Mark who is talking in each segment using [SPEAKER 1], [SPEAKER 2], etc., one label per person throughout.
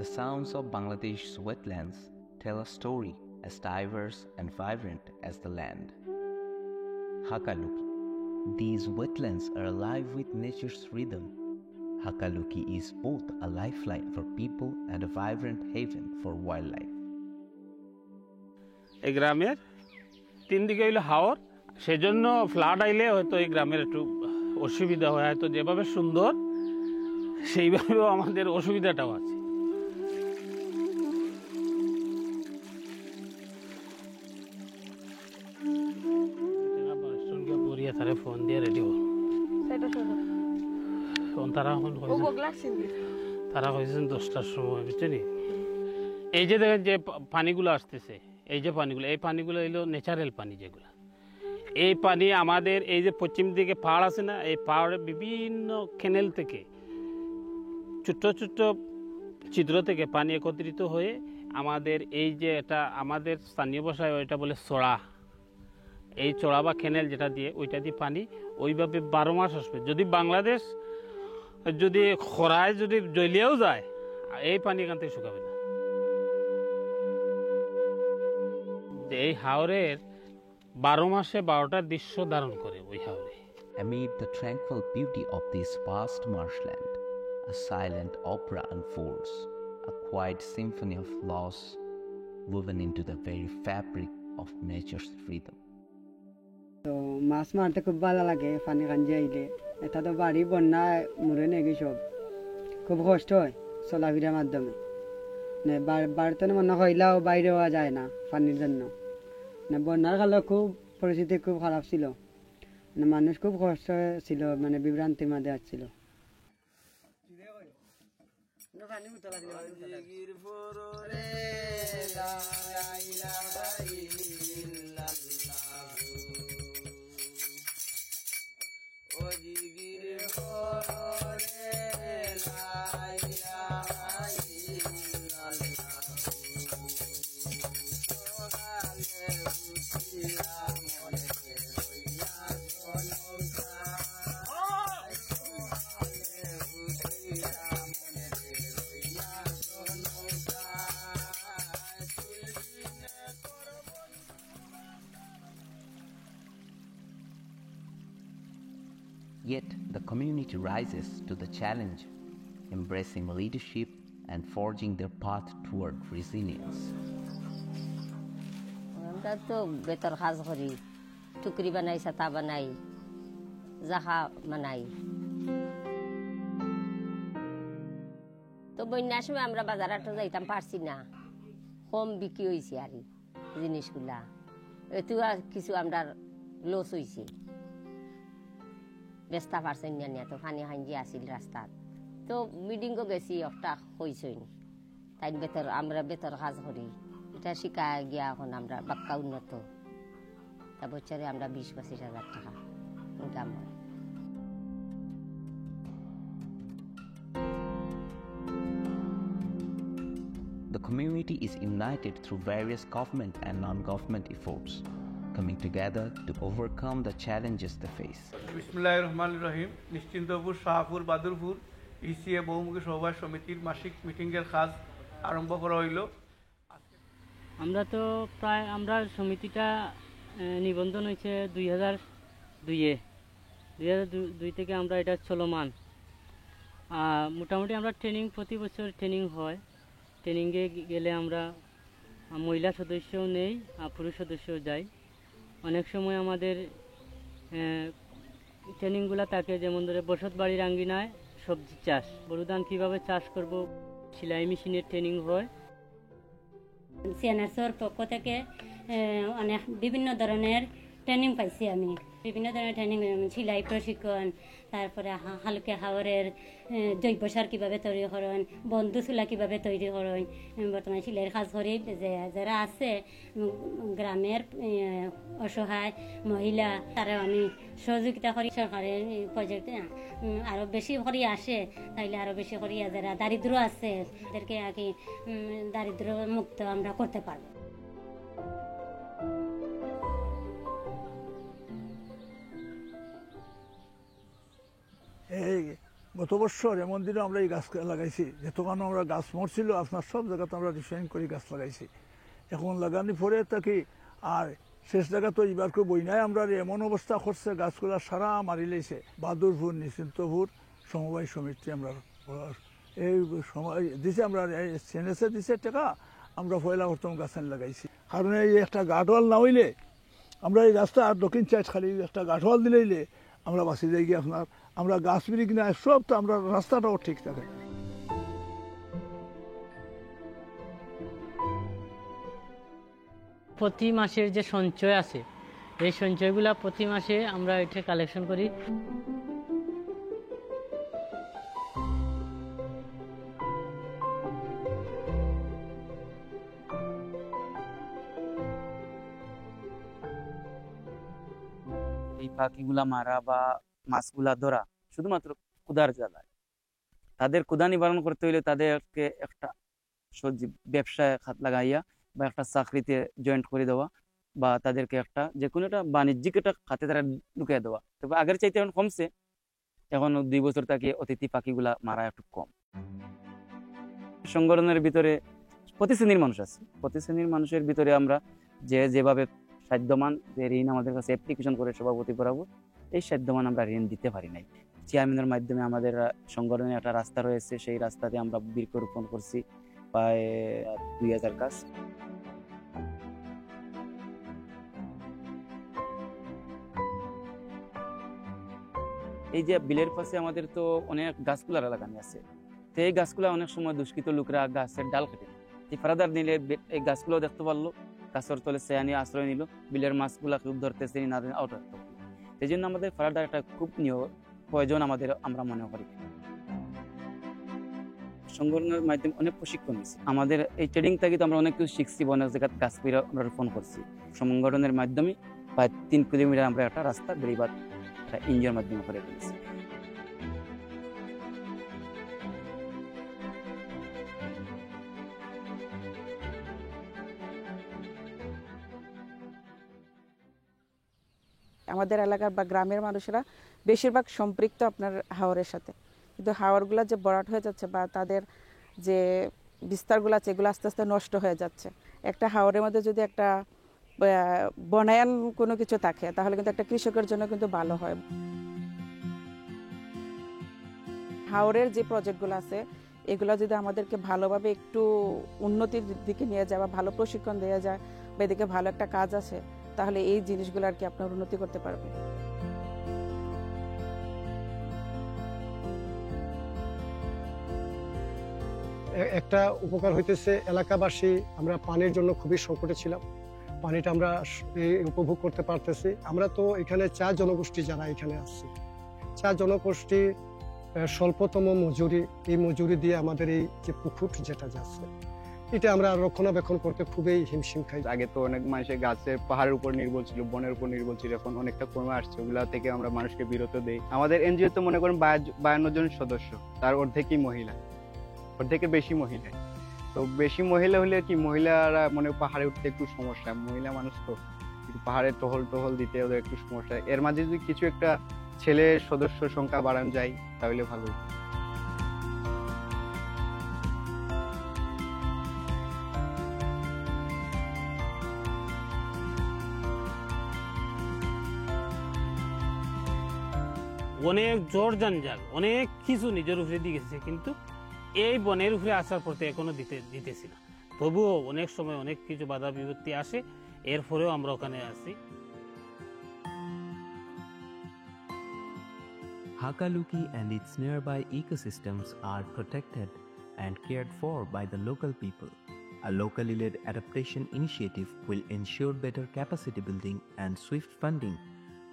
[SPEAKER 1] The sounds of Bangladesh's wetlands tell a story as diverse and vibrant as the land. Hakaluki. These wetlands are alive with nature's rhythm. Hakaluki is both a lifeline for people and a vibrant haven for wildlife.
[SPEAKER 2] এই গ্রামের তিন দিকে হইলো হাওর, সেজন্য flood আইলে হয়তো এই গ্রামের একটু অসুবিধা হয়, হয়তো যেভাবে সুন্দর সেইভাবেও আমাদের অসুবিধাটাও আছে। ফোন দিয়ে রেডি হল তারা হয়েছেন 10টার সময়, বুঝছেন? এই যে দেখেন যে পানিগুলো আসতেছে, এই যে পানিগুলো, এই পানিগুলো হইলো ন্যাচারাল পানি। যেগুলো এই পানি আমাদের এই যে পশ্চিম দিকে পাহাড় আছে না, এই পাহাড়ের বিভিন্ন ক্যানেল থেকে ছোট্ট ছোট্ট ছিদ্র থেকে পানি একত্রিত হয়ে আমাদের এই যে এটা আমাদের স্থানীয় ভাষায় ওইটা বলে চড়া, এই চড়া বা ক্যানেল যেটা দিয়ে ওইটা দিয়ে পানি ওইভাবে 12 মাস আসবে। যদি বাংলাদেশ যদি খরায় যদি জ্বলিয়েও যায়, এই পানি এখান থেকে শুকাবে না। এই হাওরের 12 মাসে 12টা দৃশ্য ধারণ করে ওই হাওরে।
[SPEAKER 1] Amid the tranquil beauty of this vast marshland, a silent opera unfolds, a quiet symphony of loss woven into the very fabric of nature's rhythm.
[SPEAKER 3] তো মাছ মারতে খুব ভালো লাগে, পানি কাঞ্জি আইলে। এটা তো বাড়ি বন্যা মরে নেগে সব, খুব কষ্ট হয় চলাফেরার মাধ্যমে। বাড়িতে মনে হইলেও বাইরে হওয়া যায় না পানির জন্য। বন্যার কালে খুব পরিস্থিতি খুব খারাপ ছিল, মানুষ খুব কষ্ট ছিল, বিভ্রান্তির মধ্যে আসছিল।
[SPEAKER 1] Yet the community rises to the challenge, embracing leadership and forging their path toward resilience.
[SPEAKER 4] আমরা তো বেতর কাজ করি, টুকরি বানাই, ছাতা বানাই, জাহা বানাই। তো বন্যার সময় আমরা বাজারহাটে যাইতাম পারছি না, কম বিক্রি হয়েছে আর জিনিসগুলা, এটু আর কিছু আমরা লস হয়েছে, বেচতে পারছেন না। তো পানি হাঞ্জি আসিল রাস্তাত, তো মিটিংও গেছি, একটা হয়েছেন তাই বেতর আমরা বেতর কাজ করি। এটা শিখা গিয়া এখন আমরা বাক্কা উন্নত, তা বছরে আমরা 20-25 হাজার টাকা ইনকাম হয়।
[SPEAKER 1] The community is united through various government and non-government efforts, coming together to overcome the challenges they face.
[SPEAKER 5] বিসমিল্লাহিররহমানিররহিম। নিশ্চিন্তপুর, শাহপুর, বাদুরপুর ইসিএ বহুমুখী সমবায় সমিতির মাসিক মিটিংয়ের কাজ আরম্ভ করা হইল।
[SPEAKER 6] আমরা তো প্রায় আমরা সমিতিটা নিবন্ধন হয়েছে 2002 থেকে আমরা এটা চলমান। মোটামুটি আমরা ট্রেনিং প্রতি বছর ট্রেনিং হয়, ট্রেনিংয়ে গেলে আমরা মহিলা সদস্যও নেই, পুরুষ সদস্যও যাই। অনেক সময় আমাদের ট্রেনিংগুলো থাকে, যেমন ধরে বসত বাড়ির আঙ্গিনায় সবজি চাষ, গরু ধান কীভাবে চাষ করব, সেলাই মেশিনের ট্রেনিং হয়।
[SPEAKER 7] সিএনএসওর পক্ষ থেকে অনেক বিভিন্ন ধরনের ট্রেনিং পাইছি আমি, বিভিন্ন ধরনের ট্রেনিং, সেলাই প্রশিক্ষণ, তারপরে হালকা হাওরের জৈব সার কীভাবে তৈরি করেন, বন্ধু চুলা কীভাবে তৈরি করেন। বর্তমানে সেলাইয়ের কাজ করি, যারা আছে গ্রামের অসহায় মহিলা, তারা আমি সহযোগিতা করি। সরকারের প্রজেক্ট আরও বেশি করে আসে, তাইলে আরও বেশি করে যারা দারিদ্র আছে তাদেরকে আর কি দারিদ্র মুক্ত আমরা করতে পারবো।
[SPEAKER 8] এই গত বছর এমন দিনে আমরা এই গাছ লাগাইছি, যতক্ষণ আমরা গাছ মরছিল আপনার সব জায়গাতে আমরা ডিফাইন করে গাছ লাগাইছি। এখন লাগানি পরে থাকি আর শেষ জায়গা তো এবার কেউ বই নাই, আমরা এমন অবস্থা করছে গাছগুলা সারা মারি লেছে। বাদুরপুর, নিশ্চিন্তপুর সমবায় সমিতি আমরা এই সময় দিছে, আমরা সেনেসে দিছে টাকা, আমরা পয়লা প্রথম গাছ লাগাইছি। কারণ এই একটা গাঠওয়াল না হইলে আমরা এই রাস্তা আর দক্ষিণ সাইড খালি একটা গাঠওয়াল দিলেইলে আমরা বাঁচি যাই গিয়ে আপনার। আমরা গাছ বিড়ি কিনা সব তো আমরা রাস্তাটাও ঠিক থাকে।
[SPEAKER 6] প্রতি মাসের যে সঞ্চয় আছে এই সঞ্চয়গুলা প্রতি মাসে আমরা এটা কালেকশন করি।
[SPEAKER 9] এই পাখিগুলা মারা বা মাছগুলা ধরা শুধুমাত্র ক্ষুধার জ্বালায়। তাদের ক্ষুধা নিবারণ করতে হইলে তাদেরকে একটা ব্যবসায় খাত লাগাইয়া বা একটা চাকরিতে জয়েন্ট করে দেওয়া বা তাদেরকে একটা যে কোনো একটা বাণিজ্যিক একটা খাতে তারা ঢুকিয়ে দেওয়া। তবে আগের চাইতে এখন কমছে, এখন 2 বছর থেকে অতিথি পাখিগুলা মারা একটু কম। সংগঠনের ভিতরে প্রতি শ্রেণীর মানুষ আছে, প্রতি শ্রেণীর মানুষের ভিতরে আমরা যেভাবে সাধ্যমান যে ঋণ আমাদের কাছে অ্যাপ্লিকেশন করে সভাপতি বরাবর, এই সাধ্যমান আমরা ঋণ দিতে পারি নাই। চেয়ারম্যানের মাধ্যমে আমাদের সংগঠনের একটা রাস্তা রয়েছে, সেই রাস্তাতে আমরা বৃক্ষরোপণ করছি প্রায় 2000 গাছ। এই যে বিলের পাশে আমাদের তো অনেক গাছগুলা লাগানো আছে, তো এই গাছগুলা অনেক সময় দুষ্কৃত লোকরা গাছের ডাল কেটে এই ফারাদার নিলে এই গাছগুলো দেখতে পারলো, গাছের তলে চেয়া নিয়ে আশ্রয় নিল, বিলের মাছগুলা খুব ধরতেছে না আউট। এই জন্য আমাদের ফারাদার একটা খুব প্রয়োজন আমরা মনে করি। সংগঠনের মাধ্যমে অনেক প্রশিক্ষণ নিচ্ছি, আমাদের এই ট্রেডিং থেকে তো আমরা অনেক কিছু শিখছি, অনেক জায়গায় গাছ আমরা রোপণ করছি। সংগঠনের মাধ্যমে প্রায় 3 কিলোমিটার আমরা একটা রাস্তা বেড়িবাদ একটা এনজিওর মাধ্যমে করে ফেলেছি।
[SPEAKER 10] আমাদের এলাকার বা গ্রামের মানুষেরা বেশিরভাগ সম্পৃক্ত আপনার হাওরের সাথে, কিন্তু হাওরগুলা যে ভরাট হয়ে যাচ্ছে বা তাদের যে বিস্তারগুলো আছে এগুলো আস্তে আস্তে নষ্ট হয়ে যাচ্ছে। একটা হাওরের মধ্যে যদি একটা বনায়ন কোনো কিছু থাকে তাহলে কিন্তু একটা কৃষকের জন্য কিন্তু ভালো হয়। হাওরের যে প্রজেক্টগুলো আছে এগুলো যদি আমাদেরকে ভালোভাবে একটু উন্নতির দিকে নিয়ে যায় বা ভালো প্রশিক্ষণ দেওয়া যায় বা এদিকে ভালো একটা কাজ আছে, তাহলে এই জিনিসগুলো আর কি আপনার উন্নতি করতে পারবে।
[SPEAKER 11] একটা উপকার হইতেছে, এলাকাবাসী আমরা পানির জন্য খুবই সংকটে ছিলাম, পানিটা আমরা উপভোগ করতে পারতেছি। আমরা তো এখানে 4 জনগোষ্ঠী যারা এখানে আসছি, 4 জনগোষ্ঠী স্বল্পতম মজুরি, এই মজুরি দিয়ে আমাদের এই যে পুকুর যেটা যাচ্ছে এটা আমরা রক্ষণাবেক্ষণ করতে খুবই হিমশিম খাই।
[SPEAKER 12] আগে তো অনেক মানুষের গাছের পাহাড়ের উপর নির্ভর ছিল, বনের উপর নির্ভর ছিল, এখন অনেকটা কমে আসছে, ওগুলা থেকে আমরা মানুষকে বিরত দেই। আমাদের এনজিও তো মনে করেন 52 জন সদস্য, তার অর্ধেকই মহিলা, অর্ধেকের বেশি মহিলা। তো বেশি মহিলা হলে কি মহিলারা মনে পাহাড়ে উঠতে একটু সমস্যা, মহিলা মানুষ তো পাহাড়ে টহল দিতে ওদের একটু সমস্যা। এর মাঝে যদি কিছু একটা ছেলে সদস্য সংখ্যা বাড়ানো যায় তাহলে ভালো।
[SPEAKER 2] অনেক জোর জঞ্জাল, অনেক কিছু নিজের উপরে দিয়ে গেছে, কিন্তু এই বনের উপরে আসার পথে এখনো দিতেছি না। তবুও অনেক সময় অনেক কিছু বাধা বিপত্তি আসে, এরপরেও আমরা ওখানে আছি।
[SPEAKER 13] Hakaluki and its nearby ecosystems are protected and cared for by the local people. A locally led adaptation initiative will ensure better capacity building and swift funding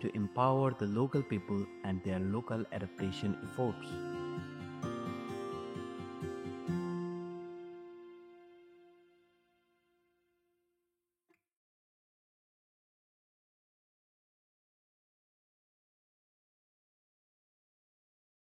[SPEAKER 13] to empower the local people and their local adaptation efforts.